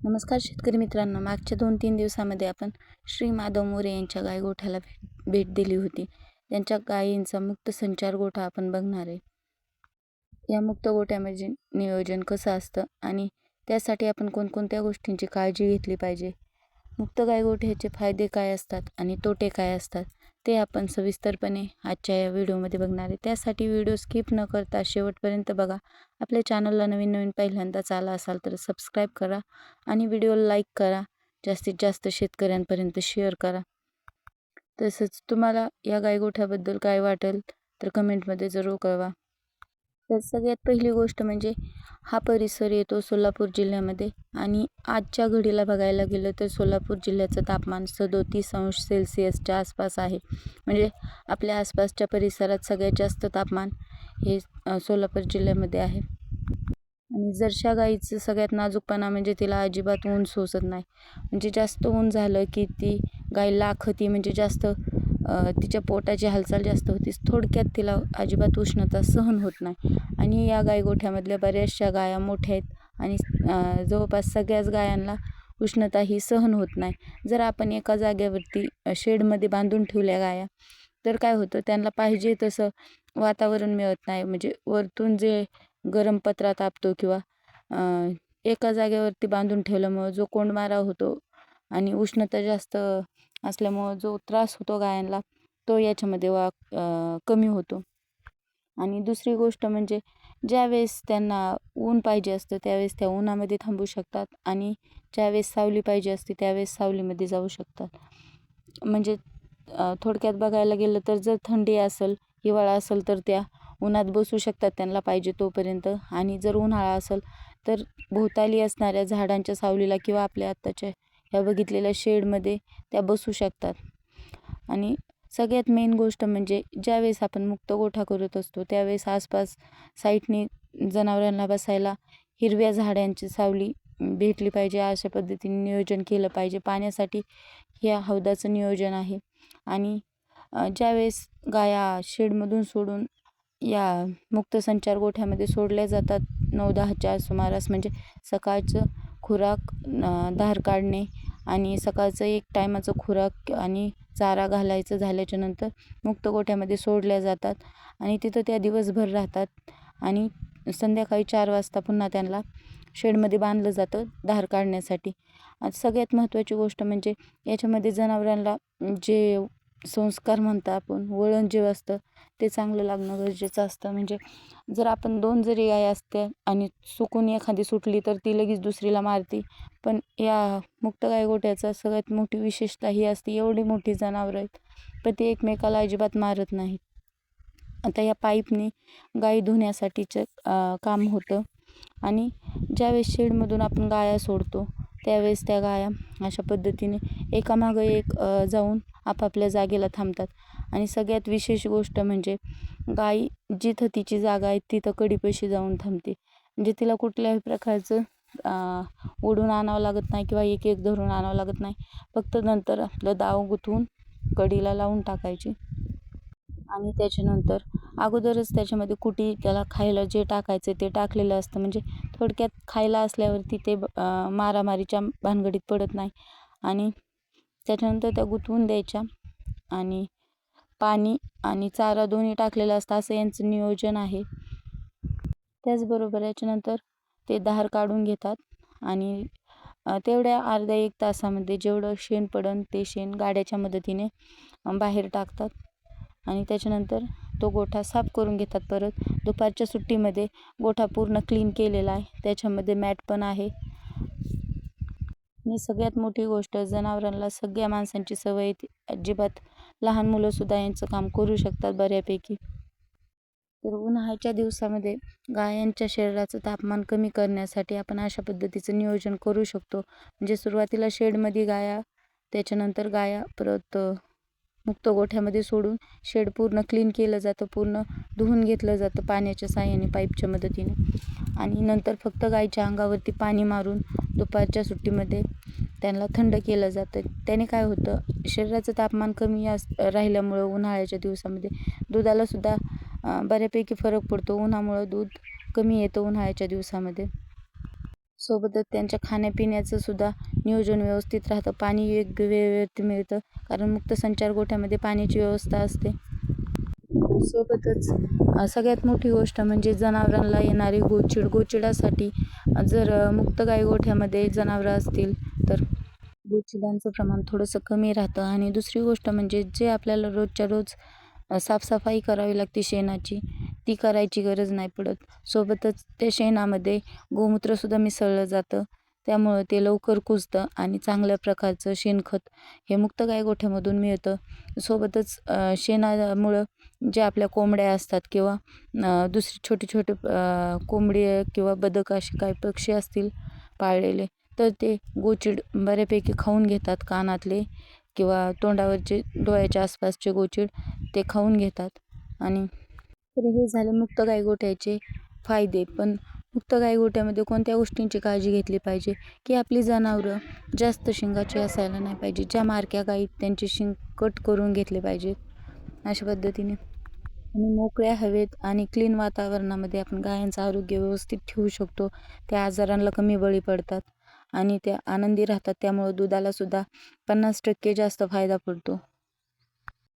नमस्कार शेतकरी मित्रांनो, मागच्या 2-3 दिवसामध्ये आपण श्री माधव मोरे यांच्या गायगोठ्याला भेट दिली होती. त्यांच्या गायींचा मुक्त संचार गोठा आपण बघणार आहे. या मुक्त गोठ्यामध्ये नियोजन कसं असतं आणि त्यासाठी आपण कोणकोणत्या गोष्टींची काळजी घेतली पाहिजे, मुक्त गायगोठ्याचे फायदे काय असतात आणि तोटे काय असतात, ते आपण सविस्तरपणे आजच्या या व्हिडिओमध्ये बघणार आहे. त्यासाठी व्हिडिओ स्किप न करता शेवटपर्यंत बघा. आपल्या चॅनलला नवीन पहिल्यांदाच आला असाल तर सबस्क्राईब करा आणि व्हिडिओला लाईक करा. जास्तीत जास्त शेतकऱ्यांपर्यंत शेअर करा. तसंच तुम्हाला या गायगोठ्याबद्दल काय वाटेल तर कमेंटमध्ये जरूर कळवा. तर सगळ्यात पहिली गोष्ट म्हणजे हा परिसर येतो सोलापूर जिल्ह्यामध्ये आणि आजच्या घडीला बघायला गेलं तर सोलापूर जिल्ह्याचं तापमान 37°C आसपास आहे. म्हणजे आपल्या आसपासच्या परिसरात सगळ्यात जास्त तापमान हे सोलापूर जिल्ह्यामध्ये आहे. आणि जरशा गाईचं सगळ्यात नाजूकपणा म्हणजे तिला अजिबात ऊन सोसत नाही. म्हणजे जास्त ऊन झालं की ती गाय लाखती, म्हणजे जास्त तिच्या पोटाची हालचाल जास्त होती. थोडक्यात तिला अजिबात उष्णता सहन होत नाही. आणि या गायगोठ्यामधल्या बऱ्याचशा गाया मोठ्या आहेत आणि जवळपास सगळ्याच गायांना उष्णता ही सहन होत नाही. जर आपण एका जागेवरती शेडमध्ये बांधून ठेवल्या गाया तर काय होतं, त्यांना पाहिजे तसं वातावरण मिळत नाही. म्हणजे वरतून जे गरम पत्रा तापतो किंवा एका जागेवरती बांधून ठेवल्यामुळं जो कोंडमारा होतो आणि उष्णता जास्त असल्यामुळं जो त्रास होतो गायांना, तो याच्यामध्ये कमी होतो. आणि दुसरी गोष्ट म्हणजे ज्यावेळेस त्यांना ऊन पाहिजे असतं त्यावेळेस त्या उन्हामध्ये थांबू शकतात आणि ज्यावेळेस सावली पाहिजे असते त्यावेळेस सावलीमध्ये जाऊ शकतात. म्हणजे थोडक्यात बघायला गेलं तर जर थंडी असेल, हिवाळा असेल तर त्या उन्हात बसू शकतात त्यांना पाहिजे तोपर्यंत. आणि जर उन्हाळा असेल तर भोवताली असणाऱ्या झाडांच्या सावलीला किंवा आपल्या आत्ताच्या ह्या बघितलेल्या शेडमध्ये त्या बसू शकतात. आणि सगळ्यात मेन गोष्ट म्हणजे ज्यावेळेस आपण मुक्त गोठा करत असतो त्यावेळेस आसपास साईडने जनावरांना बसायला हिरव्या झाडांची सावली भेटली पाहिजे. अशा पद्धतीने नियोजन केलं पाहिजे. पाण्यासाठी ह्या हौदाचं नियोजन आहे. आणि ज्यावेळेस गाया शेडमधून सोडून या मुक्त संचार गोठ्यामध्ये सोडल्या जातात 9-10च्या सुमारास, म्हणजे सकाळचं खुराक, धार काढणे आणि सकाळचं एक टायमाचं खुराक आणि चारा घालायचं झाल्याच्या नंतर मुक्त गोठ्यामध्ये सोडल्या जातात आणि तिथं त्या दिवसभर राहतात. आणि संध्याकाळी 4 वाजता पुन्हा त्यांना शेडमध्ये बांधलं जातं धार काढण्यासाठी. सगळ्यात महत्त्वाची गोष्ट म्हणजे याच्यामध्ये जनावरांना जे संस्कार म्हणतो आपण, वळण जे असतं ते चांगलं लागणं गरजेचं असतं. म्हणजे जर आपण 2 जरी गाय असत्या आणि चुकून एखादी सुटली तर ती लगेच दुसरीला मारते. पण या मुक्त गायगोठ्याचा सगळ्यात मोठी विशेषता ही असते, एवढी मोठी जनावरं आहेत पण ते एकमेकाला अजिबात मारत नाहीत. आता या पाईपने गाई धुण्यासाठीचं काम होतं. आणि ज्यावेळेस शेडमधून आपण गाया सोडतो त्यावेळेस त्या गाया अशा पद्धतीने एकामागं एक जाऊन आपापल्या जागेला थांबतात. आणि सगळ्यात विशेष गोष्ट म्हणजे गाई जिथं तिची जागा आहे तिथं कडेपाशी जाऊन थांबते. म्हणजे तिला कुठल्याही प्रकारचं ओढून आणावं लागत नाही किंवा एक एक धरून आणावं लागत नाही. फक्त नंतर आपलं दाव गुंतवून कडीला लावून टाकायची आणि त्याच्यानंतर अगोदरच त्याच्यामध्ये कुटी त्याला खायला जे टाकायचं ते टाकलेलं असतं. म्हणजे थोडक्यात खायला असल्यावरती ते मारामारीच्या भानगडीत पडत नाही. आणि त्याच्यानंतर त्या गुंतवून द्यायच्या आणि पाणी आणि चारा दोन्ही टाकलेलं असतं, असं यांचं नियोजन आहे. त्याचबरोबर याच्यानंतर ते धार काढून घेतात आणि तेवढ्या अर्ध्या 1 तासामध्ये जेवढं शेण पडन ते शेण गाड्याच्या मदतीने बाहेर टाकतात. आणि त्याच्यानंतर तो गोठा साफ करून घेतात. परत दुपारच्या सुट्टीमध्ये गोठा पूर्ण क्लीन केलेला आहे, त्याच्यामध्ये मॅट पण आहे. आणि सगळ्यात मोठी गोष्ट, जनावरांना सगळ्या माणसांची सवय येते, अजिबात लहान मुलंसुद्धा यांचं काम करू शकतात बऱ्यापैकी. तर उन्हाळ्याच्या दिवसामध्ये गायांच्या शरीराचं तापमान कमी करण्यासाठी आपण अशा पद्धतीचं नियोजन करू शकतो. म्हणजे सुरुवातीला शेडमध्ये गाया, त्याच्यानंतर गाया परत मुक्त गोठ्यामध्ये सोडून शेड पूर्ण क्लीन केलं जातं, पूर्ण धुवून घेतलं जातं पाण्याच्या साहाय्याने पाईपच्या मदतीने. आणि नंतर फक्त गायीच्या अंगावरती पाणी मारून दुपारच्या सुट्टीमध्ये त्यांना थंड केलं जातं. त्याने काय होतं, शरीराचं तापमान कमी राहिल्यामुळं उन्हाळ्याच्या दिवसामध्ये दुधालासुद्धा बऱ्यापैकी फरक पडतो. उन्हामुळं दूध कमी येतं उन्हाळ्याच्या दिवसामध्ये. सोबतच त्यांच्या खाण्यापिण्याचं सुद्धा नियोजन व्यवस्थित राहतं. पाणी योग्य वेळेवरती मिळतं, कारण मुक्त संचार गोठ्यामध्ये पाण्याची व्यवस्था असते. सोबतच सगळ्यात मोठी गोष्ट म्हणजे जनावरांना येणारी गोचिडासाठी जर मुक्त गाई गोठ्यामध्ये जनावरं असतील तर गोचिडांचं प्रमाण थोडंसं कमी राहतं. आणि दुसरी गोष्ट म्हणजे जे आपल्याला रोजच्या रोज साफसफाई करावी लागते शेणाची, ती करायची गरज नाही पडत. सोबतच त्या शेणामध्ये गोमूत्रसुद्धा मिसळलं जातं, त्यामुळं ते लवकर कुजतं आणि चांगल्या प्रकारचं शेणखत हे मुक्त गाई गोठ्यामधून मिळतं. सोबतच शेणामुळं जे आपल्या कोंबड्या असतात किंवा दुसरी छोटे छोटे कोंबडी किंवा बदक असे काही पक्षी असतील पाळलेले, तर ते गोचीड बऱ्यापैकी खाऊन घेतात. कानातले किंवा तोंडावरचे डोळ्याच्या आसपासचे गोचीड ते खाऊन घेतात. आणि तर हे झाले मुक्त गाई गोठ्याचे फायदे. पण मुक्त गाई गोठ्यामध्ये कोणत्या गोष्टींची काळजी घेतली पाहिजे की आपली जनावरं जास्त शिंगाची असायला नाही पाहिजे. ज्या मारक्या गाई त्यांचे शिंग कट करून घेतले पाहिजेत अशा पद्धतीने. आणि मोकळ्या हवेत आणि क्लीन वातावरणामध्ये आपण गायांचं आरोग्य व्यवस्थित ठेवू शकतो. त्या आजारांना कमी बळी पडतात आणि त्या आनंदी राहतात. त्यामुळं दुधाला सुद्धा 50% जास्त फायदा पडतो.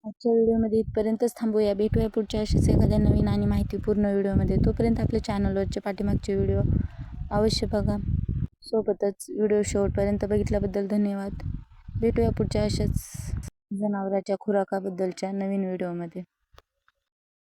आजच्या व्हिडिओमध्ये इथपर्यंतच थांबूया. भेटूया पुढच्या अशाच एखाद्या नवीन आणि माहितीपूर्ण व्हिडिओमध्ये. तोपर्यंत आपल्या चॅनलवरचे पाठीमागचे व्हिडिओ अवश्य बघा. सोबतच व्हिडिओ शेवटपर्यंत बघितल्याबद्दल धन्यवाद. भेटूया पुढच्या अशाच जनावरांच्या खुराकाबद्दलच्या नवीन व्हिडिओमध्ये.